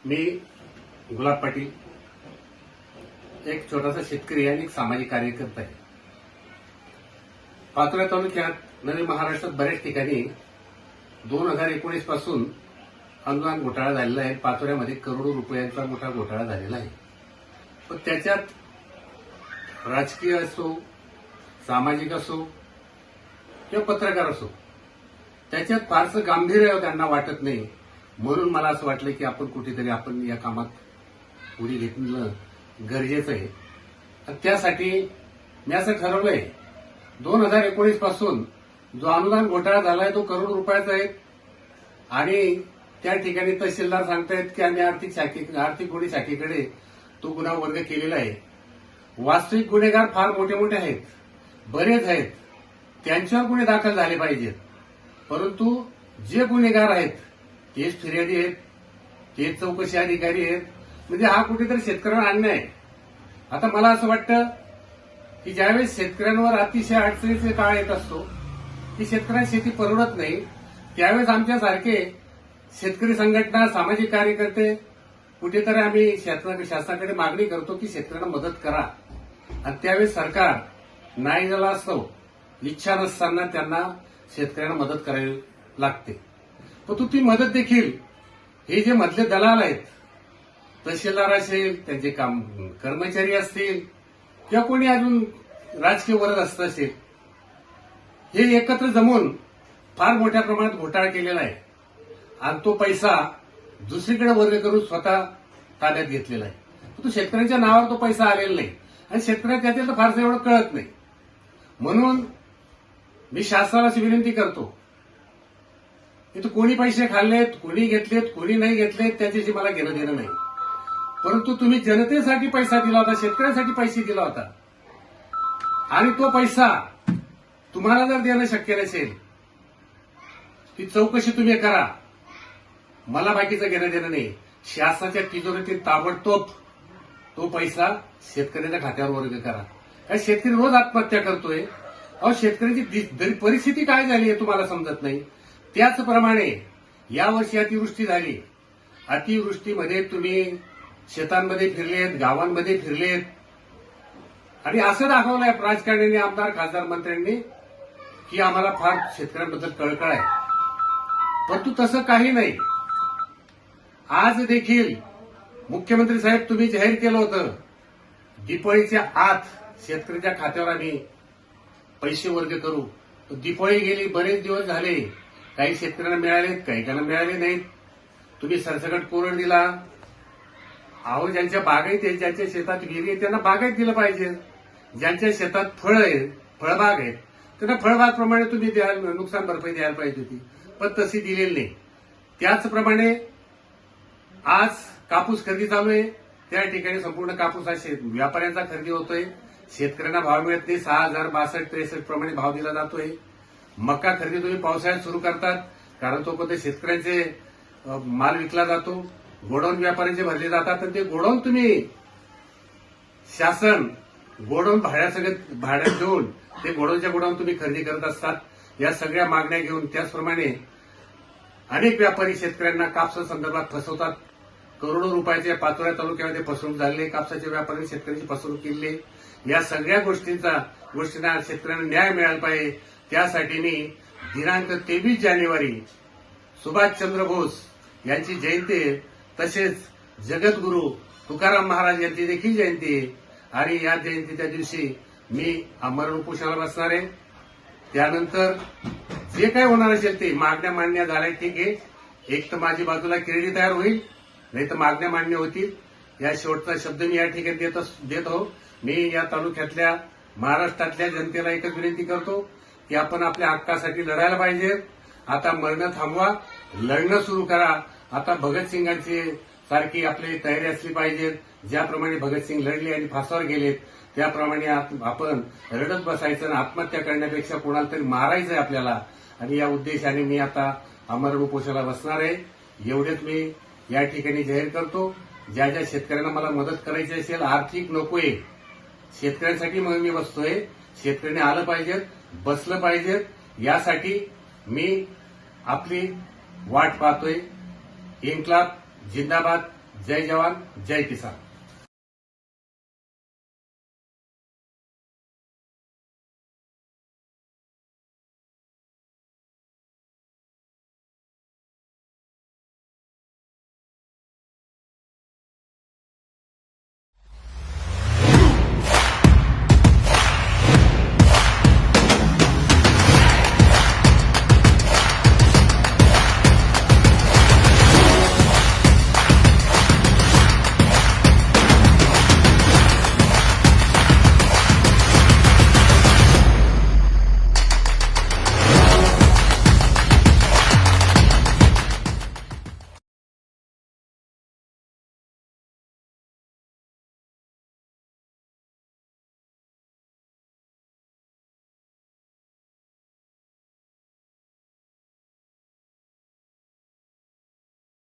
मी गुलाब पाटील एक छोटासा शेतकरी आणि एक सामाजिक कार्यकर्ता आहे. पाचोरा तालुक्यात नवीन महाराष्ट्रात बऱ्याच ठिकाणी 2019 पासून अनुदान घोटाळा झालेला आहे. पाचोऱ्यामध्ये करोडो रुपयांचा मोठा घोटाळा झालेला आहे. पण त्याच्यात राजकीय असो, सामाजिक असो किंवा पत्रकार असो, त्याच्यात फारसं गांभीर्य त्यांना वाटत नाही. म्हणून मला असं वाटलं की आपण कुठेतरी आपण या कामात पुढे घेतलं गरजेचं आहे. आणि त्यासाठी मी असं ठरवलंय, 2019 पासून जो अनुदान घोटाळा झालाय तो करोड रुपयाचा आहे. आणि त्या ठिकाणी तहसीलदार सांगतायत की आम्ही आर्थिक गुन्हे शाखेकडे तो गुन्हा वर्ग केलेला आहे. वास्तविक गुन्हेगार फार मोठे मोठे आहेत, बरेच आहेत, त्यांच्यावर गुन्हे दाखल झाले पाहिजेत. परंतु जे गुन्हेगार आहेत तेच फिर्यादी आहेत, तेच चौकशी अधिकारी आहेत. म्हणजे हा कुठेतरी शेतकऱ्यांना अन्याय आहे. आता मला असं वाटतं की ज्यावेळेस शेतकऱ्यांवर अतिशय अडचणीचे काळ येत असतो की शेतकऱ्यांना शेती परवडत नाही, त्यावेळेस आमच्यासारखे शेतकरी संघटना, सामाजिक कार्यकर्ते कुठेतरी आम्ही शासनाकडे मागणी करतो की शेतकऱ्यांना मदत करा. आणि त्यावेळेस सरकार नाही झाला असतो, इच्छा नसताना त्यांना शेतकऱ्यांना मदत करावी लागते. पण ती मदत देखील हे जे मधले दलाल आहेत, तहसीलदार असेल, त्यांचे कर्मचारी असतील किंवा कोणी अजून राजकीय वर्ग असत असेल, हे एकत्र जमून फार मोठ्या प्रमाणात घोटाळा केलेला आहे. आणि तो पैसा दुसरीकडे वर्ग करून स्वतः ताब्यात घेतलेला आहे. तो शेतकऱ्यांच्या नावावर तो पैसा आलेला नाही आणि शेतकऱ्यांना त्यातील तर फारसं एवढं कळत नाही. म्हणून मी शासनाला अशी विनंती करतो, इथं कोणी पैसे खाल्लेत, कोणी घेतलेत, कोणी नाही घेतलेत, त्याच्याशी मला घेणं देणं नाही. परंतु तुम्ही जनतेसाठी पैसा दिला होता, शेतकऱ्यांसाठी पैसे दिला होता, आणि तो पैसा तुम्हाला जर देणं शक्य नसेल, ती चौकशी तुम्ही करा. मला बाकीचं घेणं देणं नाही. शासनाच्या तिजोरीतील ताबडतोब तो पैसा शेतकऱ्याच्या खात्यावर वर्ग करा. काय शेतकरी रोज आत्महत्या करतोय. अहो, शेतकऱ्याची परिस्थिती काय झाली आहे तुम्हाला समजत नाही. त्याचप्रमाणे यावर्षी अतिवृष्टी झाली. अतिवृष्टीमध्ये तुम्ही शेतांमध्ये फिरलेत, गावांमध्ये फिरलेत, आणि असं दाखवलंय राजकारण्यांनी, आमदार, खासदार, मंत्र्यांनी की आम्हाला फार शेतकऱ्यांबद्दल कळकळ आहे. परंतु तसं काही नाही. आज देखील मुख्यमंत्री साहेब तुम्ही जाहीर केलं होतं, दिवाळीच्या आत शेतकऱ्याच्या खात्यावर आम्ही पैसे वर्ग करू. दिवाळी गेली, बरेच दिवस झाले, काही शेतकऱ्यांना मिळालेत, काही काहींना मिळाले नाहीत. तुम्ही सरसकट कोरड दिला. अहो, ज्यांच्या बागायत आहेत, ज्यांच्या शेतात विहिरी आहेत, त्यांना बागायत दिलं पाहिजे. ज्यांच्या शेतात फळ आहेत, फळबाग आहेत, त्यांना फळबागप्रमाणे तुम्ही नुकसान भरपाई द्यायला पाहिजे होती, पण तशी दिलेली नाही. त्याचप्रमाणे आज कापूस खरेदी चालू आहे. त्या ठिकाणी संपूर्ण कापूस हा व्यापाऱ्यांचा खरेदी होतोय. शेतकऱ्यांना भाव मिळत नाही. 6,062-63 प्रमाणे भाव दिला जातोय. मका खरेदी तुम्ही पावसाळ्यात सुरू करतात, कारण तोपर्यंत शेतकऱ्यांचे माल विकला जातो. गोडाऊन व्यापाऱ्यांचे भरले जातात, आणि ते गोडाऊन तुम्ही शासन गोडाऊन भाड्यात देऊन ते गोडाऊनच्या गोडाऊन तुम्ही खरेदी करत असतात. या सगळ्या मागण्या घेऊन त्याचप्रमाणे अनेक व्यापारी शेतकऱ्यांना कापसा संदर्भात फसवतात. करोडो रुपयाच्या पाचोरा तालुक्यामध्ये फसवणूक झाली. कापसाच्या व्यापाऱ्यांनी शेतकऱ्यांची फसवणूक केली. या सगळ्या गोष्टींना शेतकऱ्यांना न्याय मिळाला पाहिजे. त्यासाठी मी दिनांक 23 जानेवारी सुभाषचंद्र बोस यांची जयंती आहे, तसेच जगद्गुरू तुकाराम महाराज यांची देखील जयंती आहे. आणि या जयंतीच्या दिवशी मी आमरण उपोषणाला बसणार आहे. त्यानंतर जे काही होणार असेल ते मागण्या मान्य झाल्या, ठीक आहे. एक तर माझी बाजूला क्रेडिट तयार होईल, नाही तर मागण्या मान्य होतील. या शेवटचा शब्द मी या ठिकाणी देतो. मी या तालुक्यातल्या, महाराष्ट्रातल्या जनतेला एकच विनंती करतो की आपण आपल्या हक्कासाठी लढायला पाहिजे. आता मरणं थांबवा, लढणं सुरू करा. आता भगतसिंगांची सारखी आपली तयारी असली पाहिजे. ज्याप्रमाणे भगतसिंग लढले आणि फासावर गेलेत, त्याप्रमाणे आपण रडत बसायचं आणि आत्महत्या करण्यापेक्षा कोणाला तरी मारायचंय आपल्याला. आणि या उद्देशाने मी आता आमरण उपोषणाला बसणार आहे. एवढेच मी या ठिकाणी जाहीर करतो. ज्या ज्या शेतकऱ्यांना मला मदत करायची असेल, आर्थिक नकोय, शेतकऱ्यांसाठी मग मी बसतोय. शेतकऱ्यांनी आलं पाहिजेत, बसलं पाहिजेत. यासाठी मी आपली वाट पाहतोय. इन्क्लाब जिंदाबाद. जय जवान जय किसान.